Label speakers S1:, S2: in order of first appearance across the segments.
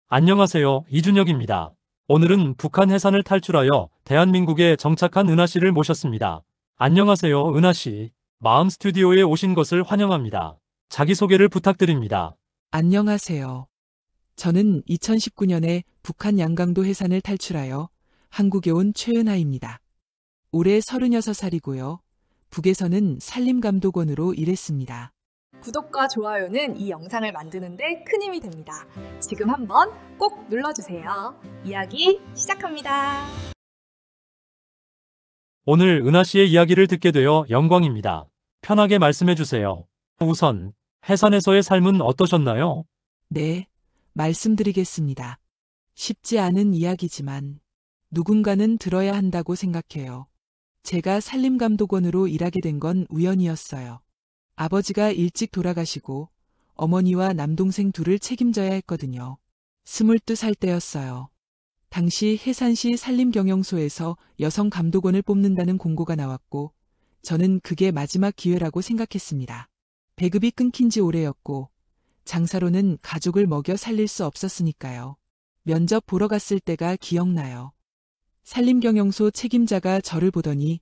S1: 안녕하세요. 이준혁입니다. 오늘은 북한 해산을 탈출하여 대한민국에 정착한 은하 씨를 모셨습니다. 안녕하세요, 은하 씨. 마음 스튜디오에 오신 것을 환영합니다. 자기소개를 부탁드립니다.
S2: 안녕하세요. 저는 2019년에 북한 양강도 해산을 탈출하여 한국에 온 최은하입니다. 올해 36살이고요. 북에서는 산림감독원으로 일했습니다.
S3: 구독과 좋아요는 이 영상을 만드는데 큰 힘이 됩니다. 지금 한번 꼭 눌러주세요. 이야기 시작합니다.
S1: 오늘 은하 씨의 이야기를 듣게 되어 영광입니다. 편하게 말씀해 주세요. 우선, 해산에서의 삶은 어떠셨나요?
S2: 네, 말씀드리겠습니다. 쉽지 않은 이야기지만 누군가는 들어야 한다고 생각해요. 제가 산림감독원으로 일하게 된 건 우연이었어요. 아버지가 일찍 돌아가시고 어머니와 남동생 둘을 책임져야 했거든요. 22살 때였어요. 당시 해산시 산림경영소에서 여성 감독원을 뽑는다는 공고가 나왔고 저는 그게 마지막 기회라고 생각했습니다. 배급이 끊긴 지 오래였고 장사로는 가족을 먹여 살릴 수 없었으니까요. 면접 보러 갔을 때가 기억나요. 산림경영소 책임자가 저를 보더니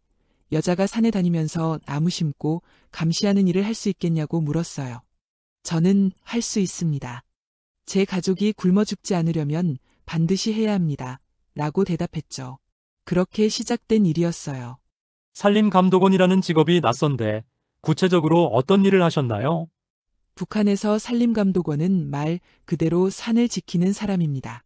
S2: 여자가 산에 다니면서 나무 심고 감시하는 일을 할 수 있겠냐고 물었어요. 저는 할 수 있습니다. 제 가족이 굶어 죽지 않으려면 반드시 해야 합니다. 라고 대답했죠. 그렇게 시작된 일이었어요.
S1: 산림감독원이라는 직업이 낯선데, 구체적으로 어떤 일을 하셨나요?
S2: 북한에서 산림감독원은 말 그대로 산을 지키는 사람입니다.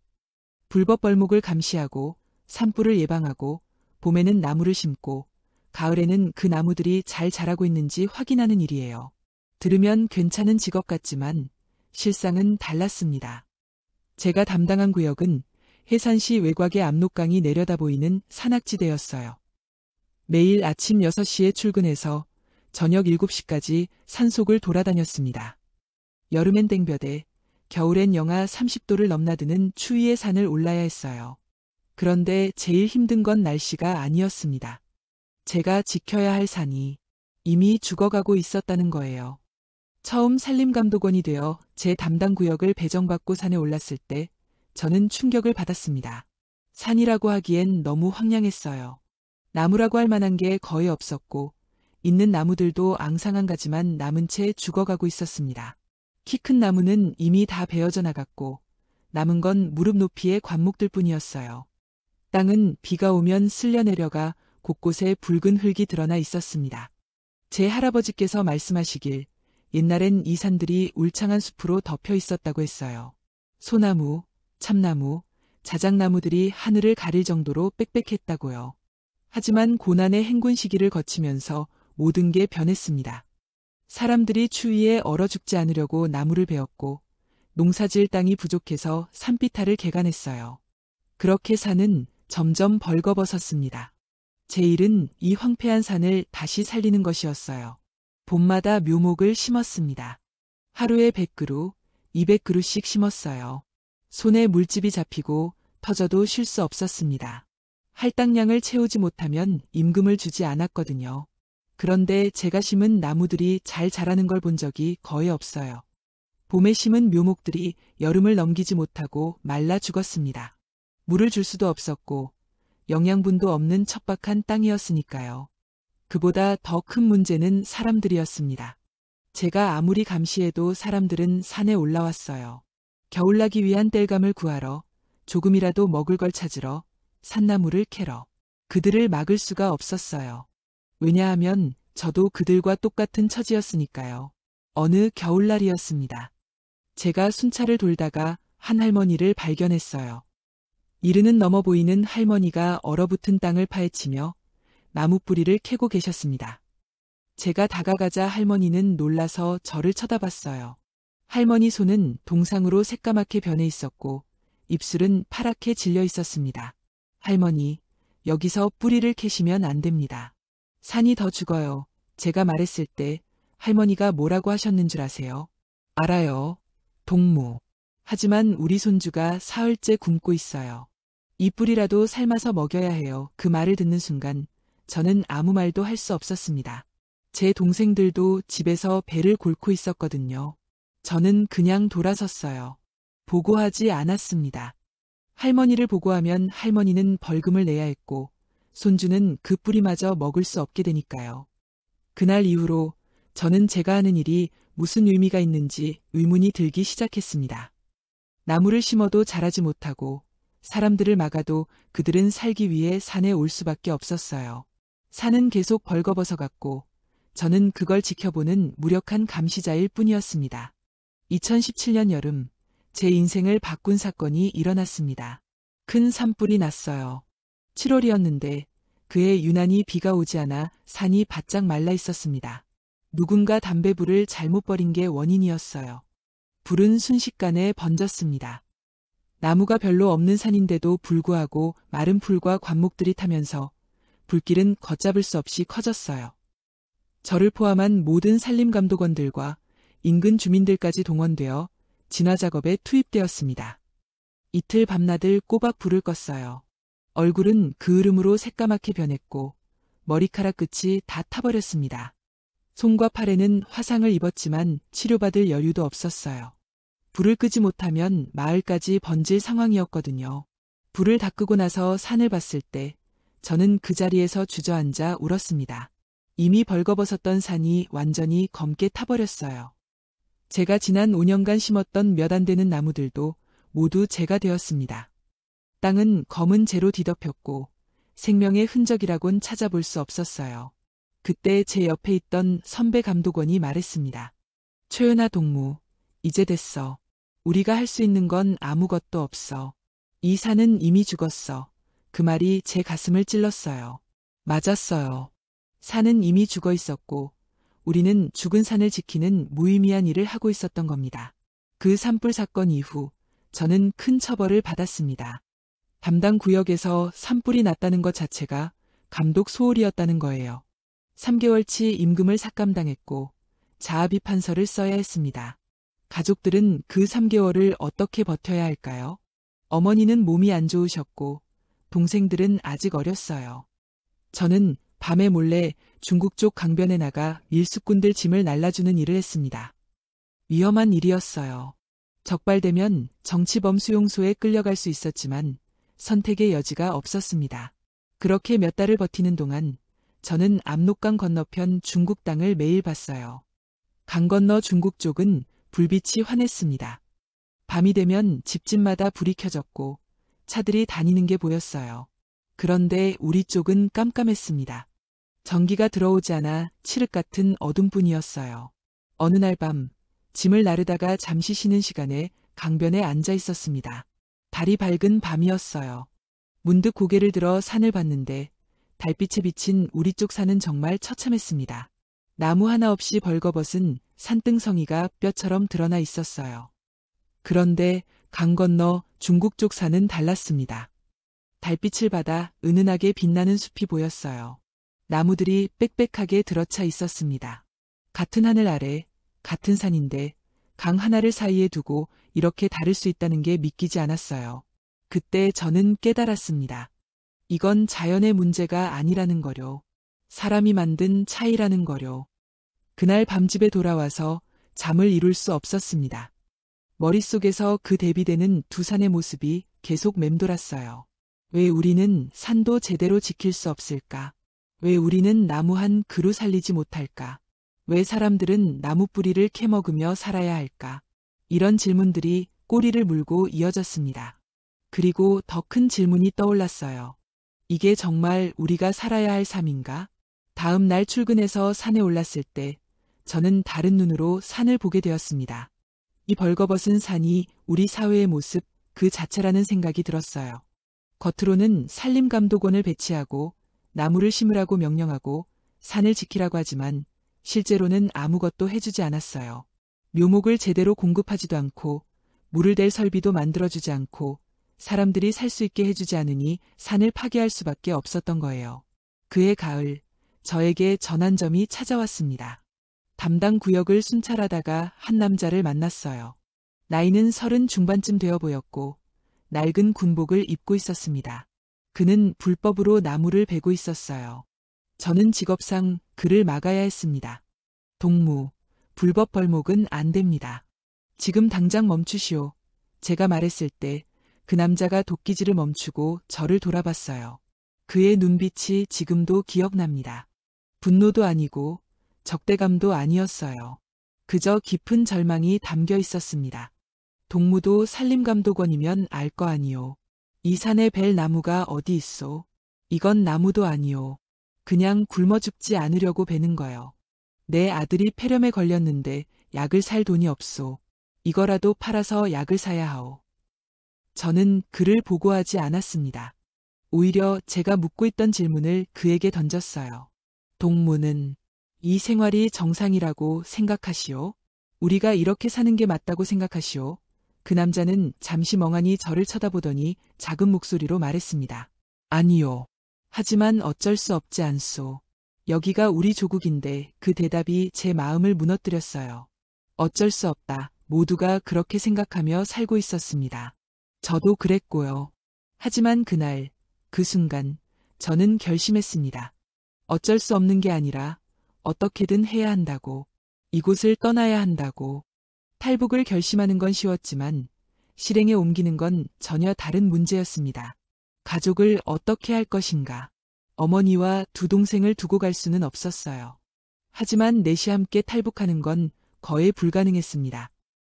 S2: 불법 벌목을 감시하고 산불을 예방하고 봄에는 나무를 심고 가을에는 그 나무들이 잘 자라고 있는지 확인하는 일이에요. 들으면 괜찮은 직업 같지만 실상은 달랐습니다. 제가 담당한 구역은 해산시 외곽의 압록강이 내려다 보이는 산악지대였어요. 매일 아침 6시에 출근해서 저녁 7시까지 산속을 돌아다녔습니다. 여름엔 땡볕에, 겨울엔 영하 30도를 넘나드는 추위의 산을 올라야 했어요. 그런데 제일 힘든 건 날씨가 아니었습니다. 제가 지켜야 할 산이 이미 죽어가고 있었다는 거예요. 처음 산림감독원이 되어 제 담당 구역을 배정받고 산에 올랐을 때 저는 충격을 받았습니다. 산이라고 하기엔 너무 황량했어요. 나무라고 할 만한 게 거의 없었고 있는 나무들도 앙상한 가지만 남은 채 죽어가고 있었습니다. 키 큰 나무는 이미 다 베어져 나갔고 남은 건 무릎 높이의 관목들 뿐이었어요. 땅은 비가 오면 쓸려 내려가 곳곳에 붉은 흙이 드러나 있었습니다. 제 할아버지께서 말씀하시길 옛날엔 이 산들이 울창한 숲으로 덮여 있었다고 했어요. 소나무, 참나무, 자작나무들이 하늘을 가릴 정도로 빽빽했다고요. 하지만 고난의 행군 시기를 거치면서 모든 게 변했습니다. 사람들이 추위에 얼어 죽지 않으려고 나무를 베었고 농사지을 땅이 부족해서 산비탈을 개간했어요. 그렇게 산은 점점 벌거벗었습니다. 제 일은 이 황폐한 산을 다시 살리는 것이었어요. 봄마다 묘목을 심었습니다. 하루에 100그루, 200그루씩 심었어요. 손에 물집이 잡히고 터져도 쉴 수 없었습니다. 할당량을 채우지 못하면 임금을 주지 않았거든요. 그런데 제가 심은 나무들이 잘 자라는 걸 본 적이 거의 없어요. 봄에 심은 묘목들이 여름을 넘기지 못하고 말라 죽었습니다. 물을 줄 수도 없었고 영양분도 없는 척박한 땅이었으니까요. 그보다 더 큰 문제는 사람들이었습니다. 제가 아무리 감시해도 사람들은 산에 올라왔어요. 겨울나기 위한 땔감을 구하러, 조금이라도 먹을 걸 찾으러, 산나무를 캐러. 그들을 막을 수가 없었어요. 왜냐하면 저도 그들과 똑같은 처지였으니까요. 어느 겨울날이었습니다. 제가 순찰을 돌다가 한 할머니를 발견했어요. 이르는 넘어 보이는 할머니가 얼어붙은 땅을 파헤치며 나무 뿌리를 캐고 계셨습니다. 제가 다가가자 할머니는 놀라서 저를 쳐다봤어요. 할머니 손은 동상으로 새까맣게 변해 있었고 입술은 파랗게 질려 있었습니다. 할머니, 여기서 뿌리를 캐시면 안 됩니다. 산이 더 죽어요. 제가 말했을 때 할머니가 뭐라고 하셨는 줄 아세요? 알아요. 동무. 하지만 우리 손주가 사흘째 굶고 있어요. 이 뿌리라도 삶아서 먹여야 해요. 그 말을 듣는 순간 저는 아무 말도 할 수 없었습니다. 제 동생들도 집에서 배를 곪고 있었거든요. 저는 그냥 돌아섰어요. 보고하지 않았습니다. 할머니를 보고하면 할머니는 벌금을 내야 했고 손주는 그 뿌리마저 먹을 수 없게 되니까요. 그날 이후로 저는 제가 하는 일이 무슨 의미가 있는지 의문이 들기 시작했습니다. 나무를 심어도 자라지 못하고 사람들을 막아도 그들은 살기 위해 산에 올 수밖에 없었어요. 산은 계속 벌거벗어갔고 저는 그걸 지켜보는 무력한 감시자일 뿐이었습니다. 2017년 여름, 제 인생을 바꾼 사건이 일어났습니다. 큰 산불이 났어요. 7월이었는데 그해 유난히 비가 오지 않아 산이 바짝 말라 있었습니다. 누군가 담배불을 잘못 버린 게 원인이었어요. 불은 순식간에 번졌습니다. 나무가 별로 없는 산인데도 불구하고 마른 풀과 관목들이 타면서 불길은 걷잡을 수 없이 커졌어요. 저를 포함한 모든 산림감독원들과 인근 주민들까지 동원되어 진화 작업에 투입되었습니다. 이틀 밤낮을 꼬박 불을 껐어요. 얼굴은 그 으름으로 새까맣게 변했고 머리카락 끝이 다 타버렸습니다. 손과 팔에는 화상을 입었지만 치료받을 여유도 없었어요. 불을 끄지 못하면 마을까지 번질 상황이었거든요. 불을 다 끄고 나서 산을 봤을 때 저는 그 자리에서 주저앉아 울었습니다. 이미 벌거벗었던 산이 완전히 검게 타버렸어요. 제가 지난 5년간 심었던 몇 안 되는 나무들도 모두 재가 되었습니다. 땅은 검은 재로 뒤덮였고 생명의 흔적이라곤 찾아볼 수 없었어요. 그때 제 옆에 있던 선배 감독원이 말했습니다. 최은아 동무, 이제 됐어. 우리가 할 수 있는 건 아무것도 없어. 이 산은 이미 죽었어. 그 말이 제 가슴을 찔렀어요. 맞았어요. 산은 이미 죽어 있었고 우리는 죽은 산을 지키는 무의미한 일을 하고 있었던 겁니다. 그 산불 사건 이후 저는 큰 처벌을 받았습니다. 담당 구역에서 산불이 났다는 것 자체가 감독 소홀이었다는 거예요. 3개월치 임금을 삭감당했고 자아비판서를 써야 했습니다. 가족들은 그 3개월을 어떻게 버텨야 할까요? 어머니는 몸이 안 좋으셨고 동생들은 아직 어렸어요. 저는 밤에 몰래 중국 쪽 강변에 나가 일수꾼들 짐을 날라주는 일을 했습니다. 위험한 일이었어요. 적발되면 정치범 수용소에 끌려갈 수 있었지만 선택의 여지가 없었습니다. 그렇게 몇 달을 버티는 동안 저는 압록강 건너편 중국 땅을 매일 봤어요. 강 건너 중국 쪽은 불빛이 환했습니다. 밤이 되면 집집마다 불이 켜졌고 차들이 다니는 게 보였어요. 그런데 우리 쪽은 깜깜했습니다. 전기가 들어오지 않아 칠흑 같은 어둠뿐이었어요. 어느 날 밤 짐을 나르다가 잠시 쉬는 시간에 강변에 앉아 있었습니다. 달이 밝은 밤이었어요. 문득 고개를 들어 산을 봤는데 달빛에 비친 우리 쪽 산은 정말 처참했습니다. 나무 하나 없이 벌거벗은 산등성이가 뼈처럼 드러나 있었어요. 그런데 강 건너 중국 쪽 산은 달랐습니다. 달빛을 받아 은은하게 빛나는 숲이 보였어요. 나무들이 빽빽하게 들어차 있었습니다. 같은 하늘 아래, 같은 산인데 강 하나를 사이에 두고 이렇게 다를 수 있다는 게 믿기지 않았어요. 그때 저는 깨달았습니다. 이건 자연의 문제가 아니라는 거요. 사람이 만든 차이라는 거요. 그날 밤집에 돌아와서 잠을 이룰 수 없었습니다. 머릿속에서 그 대비되는 두 산의 모습이 계속 맴돌았어요. 왜 우리는 산도 제대로 지킬 수 없을까? 왜 우리는 나무 한 그루 살리지 못할까? 왜 사람들은 나무 뿌리를 캐먹으며 살아야 할까? 이런 질문들이 꼬리를 물고 이어졌습니다. 그리고 더 큰 질문이 떠올랐어요. 이게 정말 우리가 살아야 할 삶인가? 다음 날 출근해서 산에 올랐을 때 저는 다른 눈으로 산을 보게 되었습니다. 이 벌거벗은 산이 우리 사회의 모습 그 자체라는 생각이 들었어요. 겉으로는 산림감독원을 배치하고 나무를 심으라고 명령하고 산을 지키라고 하지만 실제로는 아무것도 해주지 않았어요. 묘목을 제대로 공급하지도 않고 물을 댈 설비도 만들어주지 않고 사람들이 살 수 있게 해주지 않으니 산을 파괴할 수밖에 없었던 거예요. 그해 가을 저에게 전환점이 찾아왔습니다. 담당 구역을 순찰하다가 한 남자를 만났어요. 나이는 30 중반쯤 되어 보였고 낡은 군복을 입고 있었습니다. 그는 불법으로 나무를 베고 있었어요. 저는 직업상 그를 막아야 했습니다. 동무, 불법 벌목은 안 됩니다. 지금 당장 멈추시오. 제가 말했을 때 그 남자가 도끼질을 멈추고 저를 돌아봤어요. 그의 눈빛이 지금도 기억납니다. 분노도 아니고 적대감도 아니었어요. 그저 깊은 절망이 담겨 있었습니다. 동무도 산림감독원이면 알 거 아니오. 이 산에 벨 나무가 어디 있소? 이건 나무도 아니오. 그냥 굶어 죽지 않으려고 베는 거요. 내 아들이 폐렴에 걸렸는데 약을 살 돈이 없소. 이거라도 팔아서 약을 사야 하오. 저는 그를 보고하지 않았습니다. 오히려 제가 묻고 있던 질문을 그에게 던졌어요. 동무는 이 생활이 정상이라고 생각하시오? 우리가 이렇게 사는 게 맞다고 생각하시오? 그 남자는 잠시 멍하니 저를 쳐다보더니 작은 목소리로 말했습니다. 아니요. 하지만 어쩔 수 없지 않소. 여기가 우리 조국인데 그 대답이 제 마음을 무너뜨렸어요. 어쩔 수 없다. 모두가 그렇게 생각하며 살고 있었습니다. 저도 그랬고요. 하지만 그날, 그 순간, 저는 결심했습니다. 어쩔 수 없는 게 아니라 어떻게든 해야 한다고, 이곳을 떠나야 한다고. 탈북을 결심하는 건 쉬웠지만 실행에 옮기는 건 전혀 다른 문제였습니다. 가족을 어떻게 할 것인가. 어머니와 두 동생을 두고 갈 수는 없었어요. 하지만 넷이 함께 탈북하는 건 거의 불가능했습니다.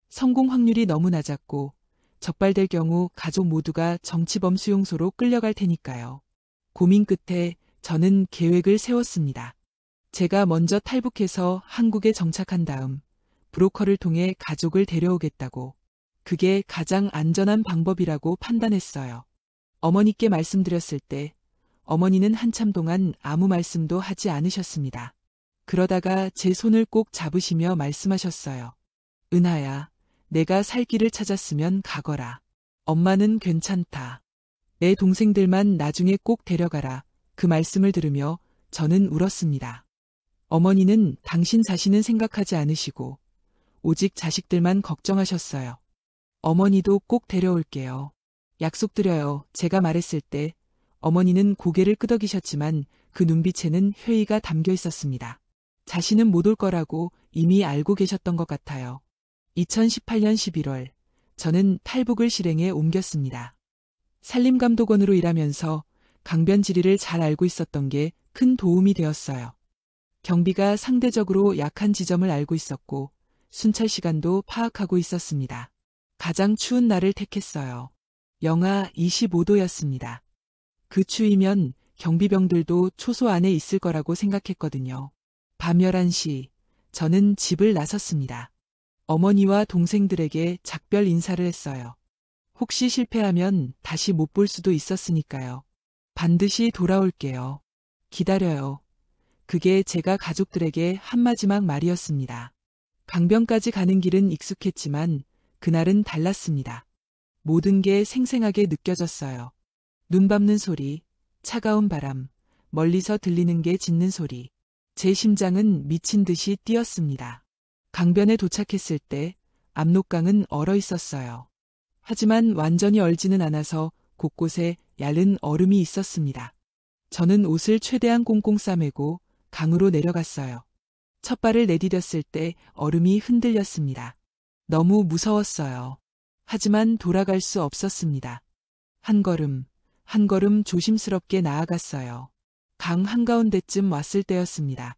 S2: 성공 확률이 너무 낮았고 적발될 경우 가족 모두가 정치범 수용소로 끌려갈 테니까요. 고민 끝에 저는 계획을 세웠습니다. 제가 먼저 탈북해서 한국에 정착한 다음 브로커를 통해 가족을 데려오겠다고. 그게 가장 안전한 방법이라고 판단했어요. 어머니께 말씀드렸을 때 어머니는 한참 동안 아무 말씀도 하지 않으셨습니다. 그러다가 제 손을 꼭 잡으시며 말씀하셨어요. 은하야, 내가 살 길을 찾았으면 가거라. 엄마는 괜찮다. 내 동생들만 나중에 꼭 데려가라. 그 말씀을 들으며 저는 울었습니다. 어머니는 당신 자신은 생각하지 않으시고 오직 자식들만 걱정하셨어요. 어머니도 꼭 데려올게요. 약속드려요. 제가 말했을 때 어머니는 고개를 끄덕이셨지만 그 눈빛에는 회의가 담겨 있었습니다. 자신은 못 올 거라고 이미 알고 계셨던 것 같아요. 2018년 11월, 저는 탈북을 실행에 옮겼습니다. 산림감독원으로 일하면서 강변 지리를 잘 알고 있었던 게 큰 도움이 되었어요. 경비가 상대적으로 약한 지점을 알고 있었고 순찰 시간도 파악하고 있었습니다. 가장 추운 날을 택했어요. 영하 25도였습니다. 그 추위면 경비병들도 초소 안에 있을 거라고 생각했거든요. 밤 11시, 저는 집을 나섰습니다. 어머니와 동생들에게 작별 인사를 했어요. 혹시 실패하면 다시 못 볼 수도 있었으니까요. 반드시 돌아올게요. 기다려요. 그게 제가 가족들에게 한 마지막 말이었습니다. 강변까지 가는 길은 익숙했지만 그날은 달랐습니다. 모든 게 생생하게 느껴졌어요. 눈 밟는 소리, 차가운 바람, 멀리서 들리는 게 짖는 소리. 제 심장은 미친 듯이 뛰었습니다. 강변에 도착했을 때 압록강은 얼어 있었어요. 하지만 완전히 얼지는 않아서 곳곳에 얇은 얼음이 있었습니다. 저는 옷을 최대한 꽁꽁 싸매고 강으로 내려갔어요. 첫 발을 내디뎠을 때 얼음이 흔들렸습니다. 너무 무서웠어요. 하지만 돌아갈 수 없었습니다. 한 걸음, 한 걸음 조심스럽게 나아갔어요. 강 한가운데쯤 왔을 때였습니다.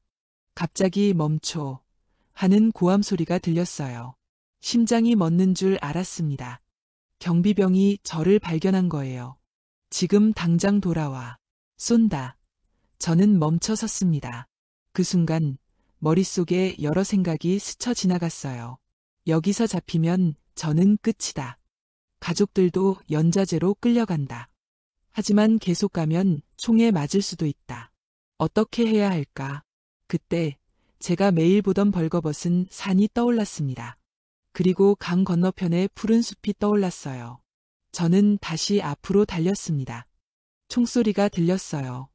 S2: 갑자기 멈춰 하는 고함 소리가 들렸어요. 심장이 멎는 줄 알았습니다. 경비병이 저를 발견한 거예요. 지금 당장 돌아와. 쏜다. 저는 멈춰 섰습니다. 그 순간 머릿속에 여러 생각이 스쳐 지나갔어요. 여기서 잡히면 저는 끝이다. 가족들도 연좌제로 끌려간다. 하지만 계속 가면 총에 맞을 수도 있다. 어떻게 해야 할까? 그때 제가 매일 보던 벌거벗은 산이 떠올랐습니다. 그리고 강 건너편에 푸른 숲이 떠올랐어요. 저는 다시 앞으로 달렸습니다. 총소리가 들렸어요.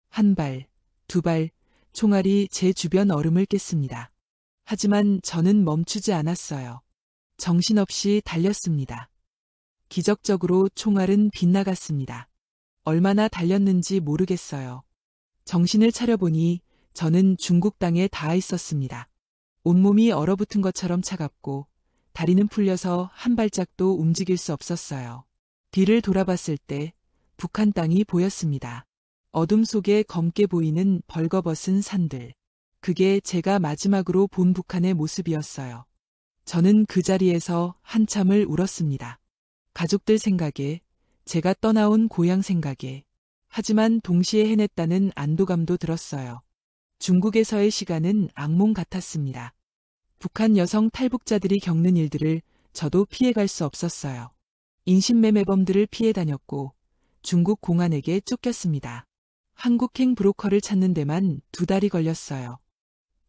S2: 한 발, 두 발, 총알이 제 주변 얼음을 깼습니다. 하지만 저는 멈추지 않았어요. 정신없이 달렸습니다. 기적적으로 총알은 빗나갔습니다. 얼마나 달렸는지 모르겠어요. 정신을 차려보니 저는 중국 땅에 닿아 있었습니다. 온몸이 얼어붙은 것처럼 차갑고 다리는 풀려서 한 발짝도 움직일 수 없었어요. 뒤를 돌아봤을 때 북한 땅이 보였습니다. 어둠 속에 검게 보이는 벌거벗은 산들. 그게 제가 마지막으로 본 북한의 모습이었어요. 저는 그 자리에서 한참을 울었습니다. 가족들 생각에, 제가 떠나온 고향 생각에. 하지만 동시에 해냈다는 안도감도 들었어요. 중국에서의 시간은 악몽 같았습니다. 북한 여성 탈북자들이 겪는 일들을 저도 피해갈 수 없었어요. 인신매매범들을 피해 다녔고 중국 공안에게 쫓겼습니다. 한국행 브로커를 찾는 데만 2달이 걸렸어요.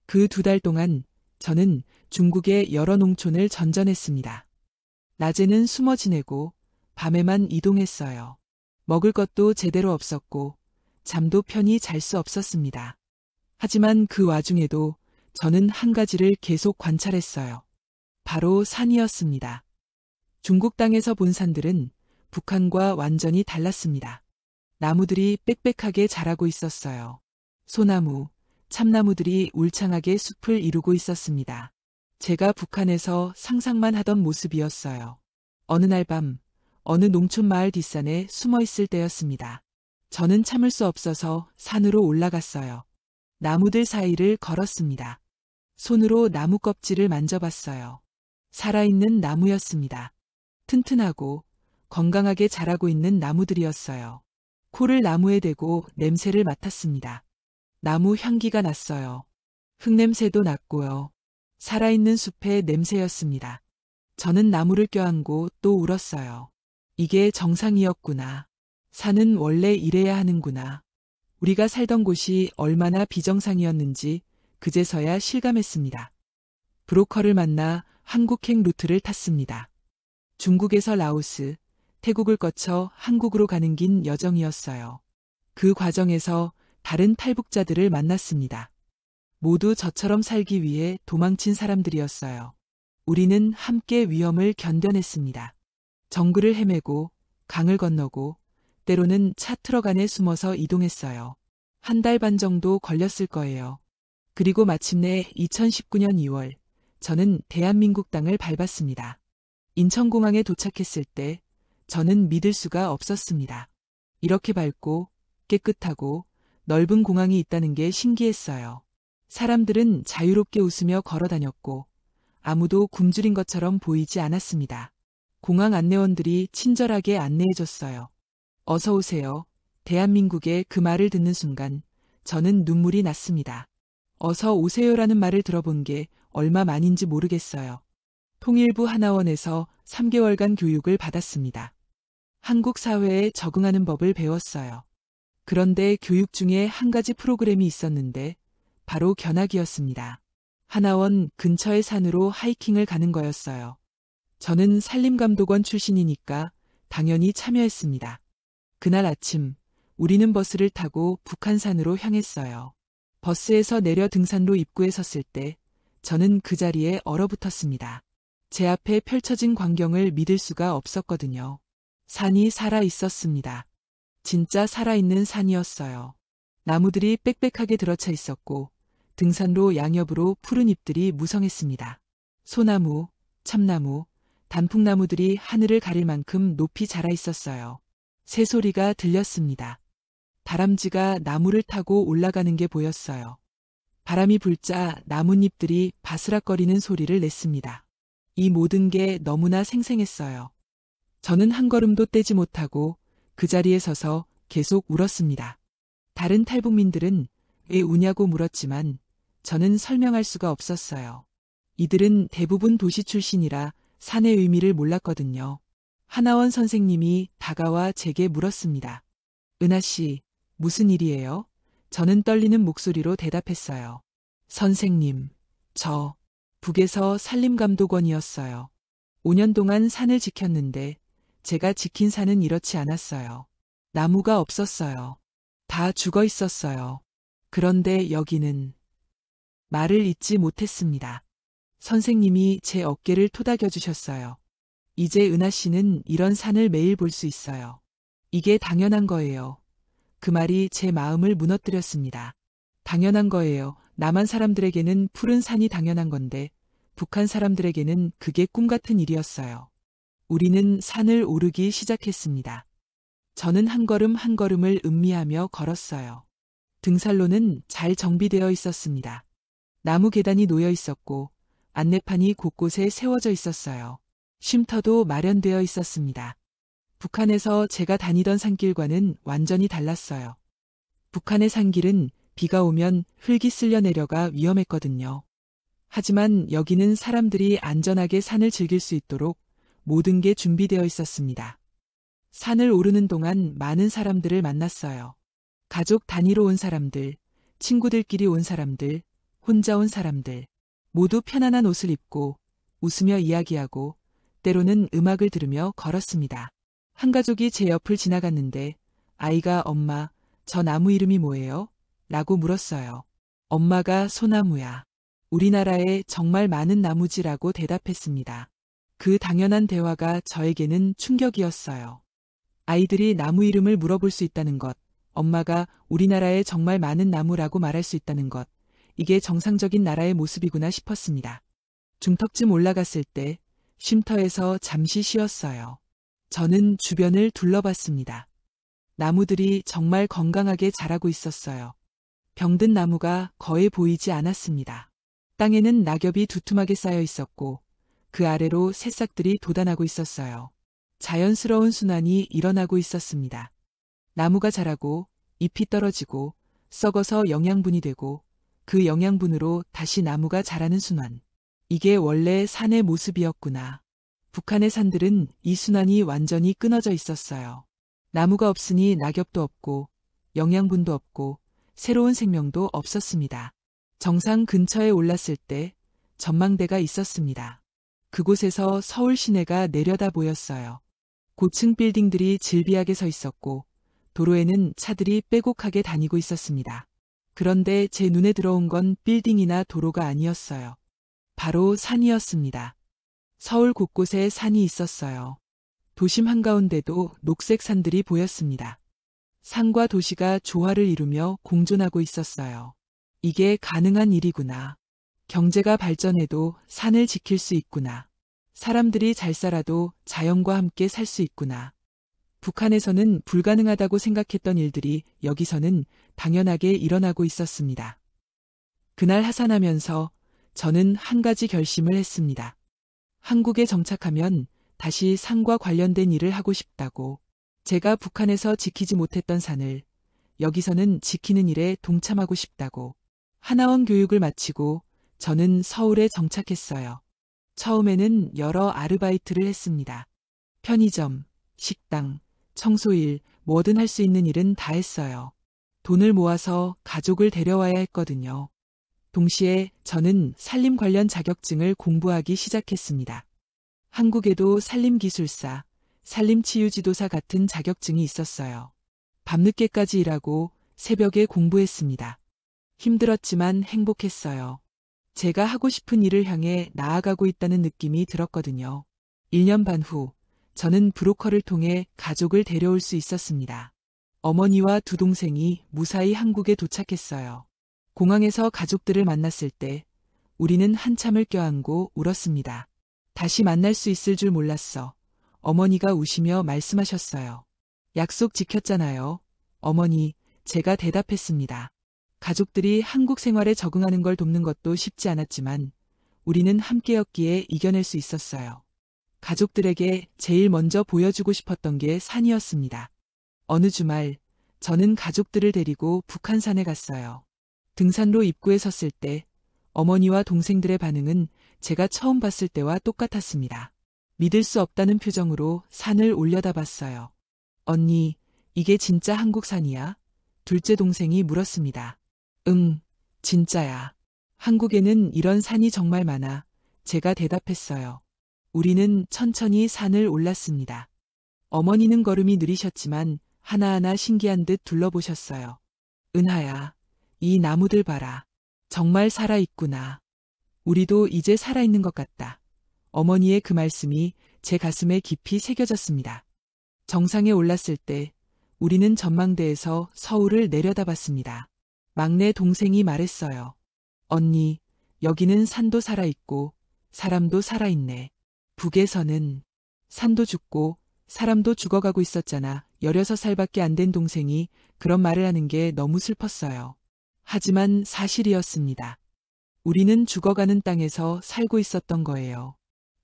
S2: 그 2달 동안 저는 중국의 여러 농촌을 전전했습니다. 낮에는 숨어 지내고 밤에만 이동했어요. 먹을 것도 제대로 없었고 잠도 편히 잘 수 없었습니다. 하지만 그 와중에도 저는 한 가지를 계속 관찰했어요. 바로 산이었습니다. 중국 땅에서 본 산들은 북한과 완전히 달랐습니다. 나무들이 빽빽하게 자라고 있었어요. 소나무, 참나무들이 울창하게 숲을 이루고 있었습니다. 제가 북한에서 상상만 하던 모습이었어요. 어느 날 밤, 어느 농촌 마을 뒷산에 숨어 있을 때였습니다. 저는 참을 수 없어서 산으로 올라갔어요. 나무들 사이를 걸었습니다. 손으로 나무 껍질을 만져봤어요. 살아있는 나무였습니다. 튼튼하고 건강하게 자라고 있는 나무들이었어요. 코를 나무에 대고 냄새를 맡았습니다. 나무 향기가 났어요. 흙냄새도 났고요. 살아있는 숲의 냄새였습니다. 저는 나무를 껴안고 또 울었어요. 이게 정상이었구나. 산은 원래 이래야 하는구나. 우리가 살던 곳이 얼마나 비정상이었는지 그제서야 실감했습니다. 브로커를 만나 한국행 루트를 탔습니다. 중국에서 라오스, 태국을 거쳐 한국으로 가는 긴 여정이었어요. 그 과정에서 다른 탈북자들을 만났습니다. 모두 저처럼 살기 위해 도망친 사람들이었어요. 우리는 함께 위험을 견뎌냈습니다. 정글을 헤매고 강을 건너고 때로는 차 트럭 안에 숨어서 이동했어요. 1달 반 정도 걸렸을 거예요. 그리고 마침내 2019년 2월 저는 대한민국 땅을 밟았습니다. 인천공항에 도착했을 때 저는 믿을 수가 없었습니다. 이렇게 밝고 깨끗하고 넓은 공항이 있다는 게 신기했어요. 사람들은 자유롭게 웃으며 걸어 다녔고 아무도 굶주린 것처럼 보이지 않았습니다. 공항 안내원들이 친절하게 안내해줬어요. 어서 오세요. 대한민국의 그 말을 듣는 순간 저는 눈물이 났습니다. 어서 오세요라는 말을 들어본 게 얼마 만인지 모르겠어요. 통일부 하나원에서 3개월간 교육을 받았습니다. 한국 사회에 적응하는 법을 배웠어요. 그런데 교육 중에 한 가지 프로그램이 있었는데 바로 견학이었습니다. 하나원 근처의 산으로 하이킹을 가는 거였어요. 저는 산림감독원 출신이니까 당연히 참여했습니다. 그날 아침 우리는 버스를 타고 북한산으로 향했어요. 버스에서 내려 등산로 입구에 섰을 때 저는 그 자리에 얼어붙었습니다. 제 앞에 펼쳐진 광경을 믿을 수가 없었거든요. 산이 살아 있었습니다. 진짜 살아있는 산이었어요. 나무들이 빽빽하게 들어차 있었고 등산로 양옆으로 푸른 잎들이 무성했습니다. 소나무, 참나무, 단풍나무들이 하늘을 가릴 만큼 높이 자라 있었어요. 새소리가 들렸습니다. 다람쥐가 나무를 타고 올라가는 게 보였어요. 바람이 불자 나뭇잎들이 바스락거리는 소리를 냈습니다. 이 모든 게 너무나 생생했어요. 저는 한 걸음도 떼지 못하고 그 자리에 서서 계속 울었습니다. 다른 탈북민들은 왜 우냐고 물었지만 저는 설명할 수가 없었어요. 이들은 대부분 도시 출신이라 산의 의미를 몰랐거든요. 하나원 선생님이 다가와 제게 물었습니다. 은하 씨, 무슨 일이에요? 저는 떨리는 목소리로 대답했어요. 선생님, 저 북에서 산림감독원이었어요. 5년 동안 산을 지켰는데 제가 지킨 산은 이렇지 않았어요. 나무가 없었어요. 다 죽어 있었어요. 그런데 여기는 말을 잇지 못했습니다. 선생님이 제 어깨를 토닥여 주셨어요. 이제 은하 씨는 이런 산을 매일 볼 수 있어요. 이게 당연한 거예요. 그 말이 제 마음을 무너뜨렸습니다. 당연한 거예요. 남한 사람들에게는 푸른 산이 당연한 건데 북한 사람들에게는 그게 꿈 같은 일이었어요. 우리는 산을 오르기 시작했습니다. 저는 한 걸음 한 걸음을 음미하며 걸었어요. 등산로는 잘 정비되어 있었습니다. 나무 계단이 놓여 있었고 안내판이 곳곳에 세워져 있었어요. 쉼터도 마련되어 있었습니다. 북한에서 제가 다니던 산길과는 완전히 달랐어요. 북한의 산길은 비가 오면 흙이 쓸려 내려가 위험했거든요. 하지만 여기는 사람들이 안전하게 산을 즐길 수 있도록 모든 게 준비되어 있었습니다. 산을 오르는 동안 많은 사람들을 만났어요. 가족 단위로 온 사람들, 친구들끼리 온 사람들, 혼자 온 사람들, 모두 편안한 옷을 입고 웃으며 이야기하고 때로는 음악을 들으며 걸었습니다. 한 가족이 제 옆을 지나갔는데 아이가 엄마, 저 나무 이름이 뭐예요? 라고 물었어요. 엄마가 소나무야. 우리나라에 정말 많은 나무지라고 대답했습니다. 그 당연한 대화가 저에게는 충격이었어요. 아이들이 나무 이름을 물어볼 수 있다는 것, 엄마가 우리나라에 정말 많은 나무라고 말할 수 있다는 것, 이게 정상적인 나라의 모습이구나 싶었습니다. 중턱쯤 올라갔을 때 쉼터에서 잠시 쉬었어요. 저는 주변을 둘러봤습니다. 나무들이 정말 건강하게 자라고 있었어요. 병든 나무가 거의 보이지 않았습니다. 땅에는 낙엽이 두툼하게 쌓여 있었고 그 아래로 새싹들이 돋아나고 있었어요. 자연스러운 순환이 일어나고 있었습니다. 나무가 자라고 잎이 떨어지고 썩어서 영양분이 되고 그 영양분으로 다시 나무가 자라는 순환. 이게 원래 산의 모습이었구나. 북한의 산들은 이 순환이 완전히 끊어져 있었어요. 나무가 없으니 낙엽도 없고 영양분도 없고 새로운 생명도 없었습니다. 정상 근처에 올랐을 때 전망대가 있었습니다. 그곳에서 서울 시내가 내려다 보였어요. 고층 빌딩들이 질비하게 서 있었고 도로에는 차들이 빼곡하게 다니고 있었습니다. 그런데 제 눈에 들어온 건 빌딩이나 도로가 아니었어요. 바로 산이었습니다. 서울 곳곳에 산이 있었어요. 도심 한가운데도 녹색 산들이 보였습니다. 산과 도시가 조화를 이루며 공존하고 있었어요. 이게 가능한 일이구나. 경제가 발전해도 산을 지킬 수 있구나. 사람들이 잘 살아도 자연과 함께 살 수 있구나. 북한에서는 불가능하다고 생각했던 일들이 여기서는 당연하게 일어나고 있었습니다. 그날 하산하면서 저는 한 가지 결심을 했습니다. 한국에 정착하면 다시 산과 관련된 일을 하고 싶다고. 제가 북한에서 지키지 못했던 산을 여기서는 지키는 일에 동참하고 싶다고. 하나원 교육을 마치고 저는 서울에 정착했어요. 처음에는 여러 아르바이트를 했습니다. 편의점, 식당, 청소일, 뭐든 할 수 있는 일은 다 했어요. 돈을 모아서 가족을 데려와야 했거든요. 동시에 저는 산림 관련 자격증을 공부하기 시작했습니다. 한국에도 산림기술사, 산림치유지도사 같은 자격증이 있었어요. 밤늦게까지 일하고 새벽에 공부했습니다. 힘들었지만 행복했어요. 제가 하고 싶은 일을 향해 나아가고 있다는 느낌이 들었거든요. 1년 반 후, 저는 브로커를 통해 가족을 데려올 수 있었습니다. 어머니와 두 동생이 무사히 한국에 도착했어요. 공항에서 가족들을 만났을 때 우리는 한참을 껴안고 울었습니다. 다시 만날 수 있을 줄 몰랐어. 어머니가 우시며 말씀하셨어요. 약속 지켰잖아요. 어머니, 제가 대답했습니다. 가족들이 한국 생활에 적응하는 걸 돕는 것도 쉽지 않았지만 우리는 함께였기에 이겨낼 수 있었어요. 가족들에게 제일 먼저 보여주고 싶었던 게 산이었습니다. 어느 주말 저는 가족들을 데리고 북한산에 갔어요. 등산로 입구에 섰을 때 어머니와 동생들의 반응은 제가 처음 봤을 때와 똑같았습니다. 믿을 수 없다는 표정으로 산을 올려다봤어요. 언니, 이게 진짜 한국 산이야? 둘째 동생이 물었습니다. 응, 진짜야. 한국에는 이런 산이 정말 많아. 제가 대답했어요. 우리는 천천히 산을 올랐습니다. 어머니는 걸음이 느리셨지만 하나하나 신기한 듯 둘러보셨어요. 은하야, 이 나무들 봐라. 정말 살아있구나. 우리도 이제 살아있는 것 같다. 어머니의 그 말씀이 제 가슴에 깊이 새겨졌습니다. 정상에 올랐을 때 우리는 전망대에서 서울을 내려다봤습니다. 막내 동생이 말했어요. 언니, 여기는 산도 살아있고 사람도 살아있네. 북에서는 산도 죽고 사람도 죽어가고 있었잖아. 16살밖에 안 된 동생이 그런 말을 하는 게 너무 슬펐어요. 하지만 사실이었습니다. 우리는 죽어가는 땅에서 살고 있었던 거예요.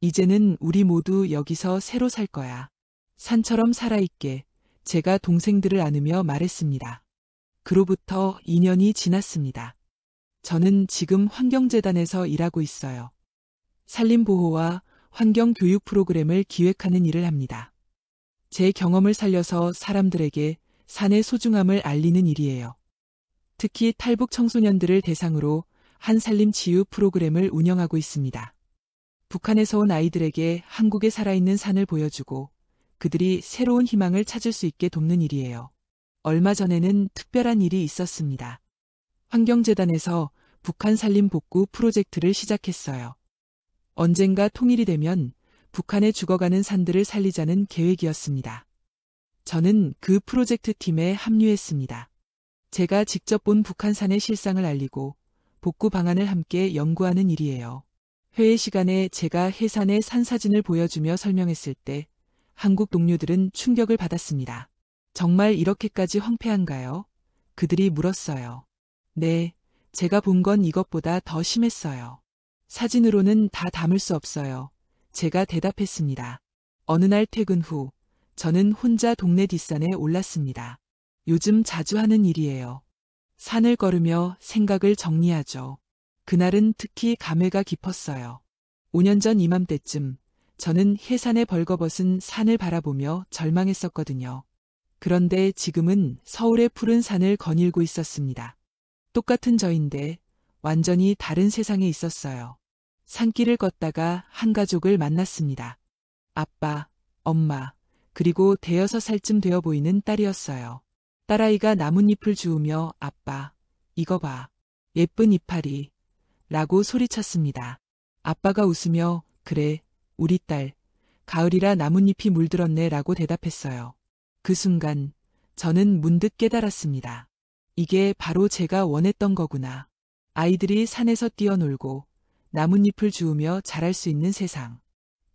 S2: 이제는 우리 모두 여기서 새로 살 거야. 산처럼 살아있게 제가 동생들을 안으며 말했습니다. 그로부터 2년이 지났습니다. 저는 지금 환경재단에서 일하고 있어요. 산림보호와 환경교육 프로그램을 기획하는 일을 합니다. 제 경험을 살려서 사람들에게 산의 소중함을 알리는 일이에요. 특히 탈북 청소년들을 대상으로 한 산림 치유 프로그램을 운영하고 있습니다. 북한에서 온 아이들에게 한국에 살아있는 산을 보여주고 그들이 새로운 희망을 찾을 수 있게 돕는 일이에요. 얼마 전에는 특별한 일이 있었습니다. 환경재단에서 북한 산림 복구 프로젝트를 시작했어요. 언젠가 통일이 되면 북한에 죽어가는 산들을 살리자는 계획이었습니다. 저는 그 프로젝트 팀에 합류했습니다. 제가 직접 본 북한산의 실상을 알리고 복구 방안을 함께 연구하는 일이에요. 회의 시간에 제가 해산의 산 사진을 보여주며 설명했을 때 한국 동료들은 충격을 받았습니다. 정말 이렇게까지 황폐한가요? 그들이 물었어요. 네, 제가 본 건 이것보다 더 심했어요. 사진으로는 다 담을 수 없어요. 제가 대답했습니다. 어느 날 퇴근 후 저는 혼자 동네 뒷산에 올랐습니다. 요즘 자주 하는 일이에요. 산을 걸으며 생각을 정리하죠. 그날은 특히 감회가 깊었어요. 5년 전 이맘때쯤 저는 해산에 벌거벗은 산을 바라보며 절망했었거든요. 그런데 지금은 서울의 푸른 산을 거닐고 있었습니다. 똑같은 저인데 완전히 다른 세상에 있었어요. 산길을 걷다가 한 가족을 만났습니다. 아빠, 엄마, 그리고 6살쯤 되어 보이는 딸이었어요. 딸아이가 나뭇잎을 주우며 아빠, 이거 봐. 예쁜 이파리. 라고 소리쳤습니다. 아빠가 웃으며 그래, 우리 딸. 가을이라 나뭇잎이 물들었네 라고 대답했어요. 그 순간 저는 문득 깨달았습니다. 이게 바로 제가 원했던 거구나. 아이들이 산에서 뛰어놀고 나뭇잎을 주우며 자랄 수 있는 세상.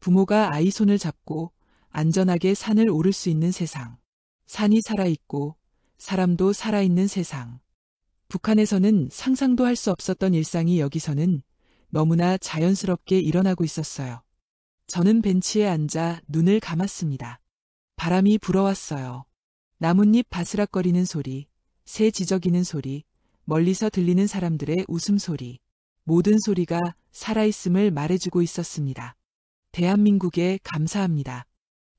S2: 부모가 아이 손을 잡고 안전하게 산을 오를 수 있는 세상. 산이 살아있고 사람도 살아있는 세상. 북한에서는 상상도 할 수 없었던 일상이 여기서는 너무나 자연스럽게 일어나고 있었어요. 저는 벤치에 앉아 눈을 감았습니다. 바람이 불어왔어요. 나뭇잎 바스락거리는 소리, 새 지저귀는 소리, 멀리서 들리는 사람들의 웃음소리. 모든 소리가 살아있음을 말해주고 있었습니다. 대한민국에 감사합니다.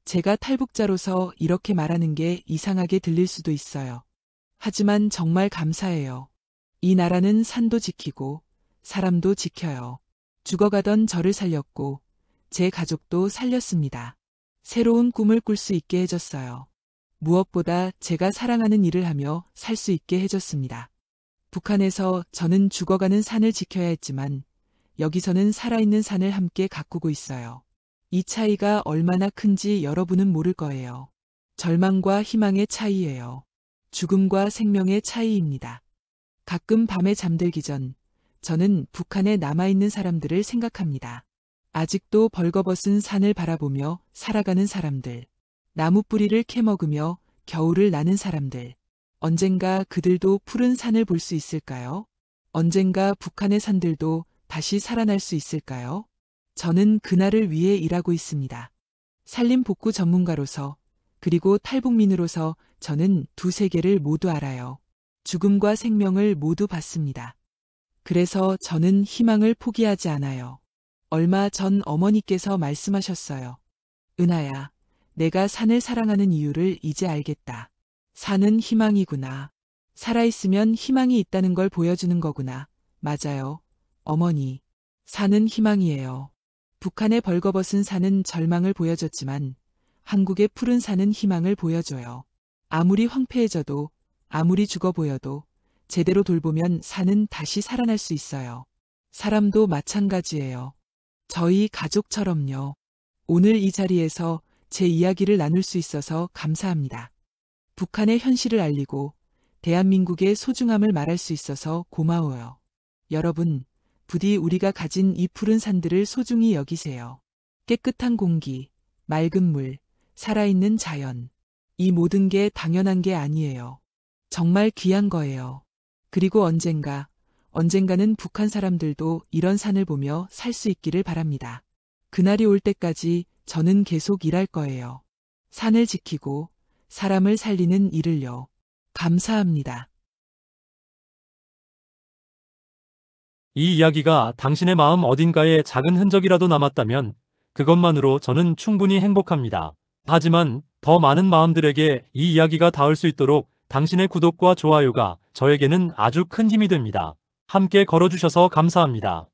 S2: 제가 탈북자로서 이렇게 말하는 게 이상하게 들릴 수도 있어요. 하지만 정말 감사해요. 이 나라는 산도 지키고 사람도 지켜요. 죽어가던 저를 살렸고 제 가족도 살렸습니다. 새로운 꿈을 꿀 수 있게 해줬어요. 무엇보다 제가 사랑하는 일을 하며 살 수 있게 해줬습니다. 북한에서 저는 죽어가는 산을 지켜야 했지만 여기서는 살아있는 산을 함께 가꾸고 있어요. 이 차이가 얼마나 큰지 여러분은 모를 거예요. 절망과 희망의 차이예요. 죽음과 생명의 차이입니다. 가끔 밤에 잠들기 전 저는 북한에 남아있는 사람들을 생각합니다. 아직도 벌거벗은 산을 바라보며 살아가는 사람들. 나무 뿌리를 캐먹으며 겨울을 나는 사람들. 언젠가 그들도 푸른 산을 볼 수 있을까요? 언젠가 북한의 산들도 다시 살아날 수 있을까요? 저는 그날을 위해 일하고 있습니다. 산림복구 전문가로서 그리고 탈북민으로서 저는 두 세계를 모두 알아요. 죽음과 생명을 모두 받습니다. 그래서 저는 희망을 포기하지 않아요. 얼마 전 어머니께서 말씀하셨어요. 은하야, 내가 산을 사랑하는 이유를 이제 알겠다. 산은 희망이구나. 살아있으면 희망이 있다는 걸 보여주는 거구나. 맞아요. 어머니. 산은 희망이에요. 북한의 벌거벗은 산은 절망을 보여줬지만 한국의 푸른 산은 희망을 보여줘요. 아무리 황폐해져도 아무리 죽어 보여도 제대로 돌보면 산은 다시 살아날 수 있어요. 사람도 마찬가지예요. 저희 가족처럼요. 오늘 이 자리에서 제 이야기를 나눌 수 있어서 감사합니다. 북한의 현실을 알리고 대한민국의 소중함을 말할 수 있어서 고마워요. 여러분, 부디 우리가 가진 이 푸른 산들을 소중히 여기세요. 깨끗한 공기, 맑은 물, 살아있는 자연. 이 모든 게 당연한 게 아니에요. 정말 귀한 거예요. 그리고 언젠가는 북한 사람들도 이런 산을 보며 살 수 있기를 바랍니다. 그날이 올 때까지 저는 계속 일할 거예요. 산을 지키고 사람을 살리는 일을요. 감사합니다.
S1: 이 이야기가 당신의 마음 어딘가에 작은 흔적이라도 남았다면 그것만으로 저는 충분히 행복합니다. 하지만 더 많은 마음들에게 이 이야기가 닿을 수 있도록 당신의 구독과 좋아요가 저에게는 아주 큰 힘이 됩니다. 함께 걸어주셔서 감사합니다.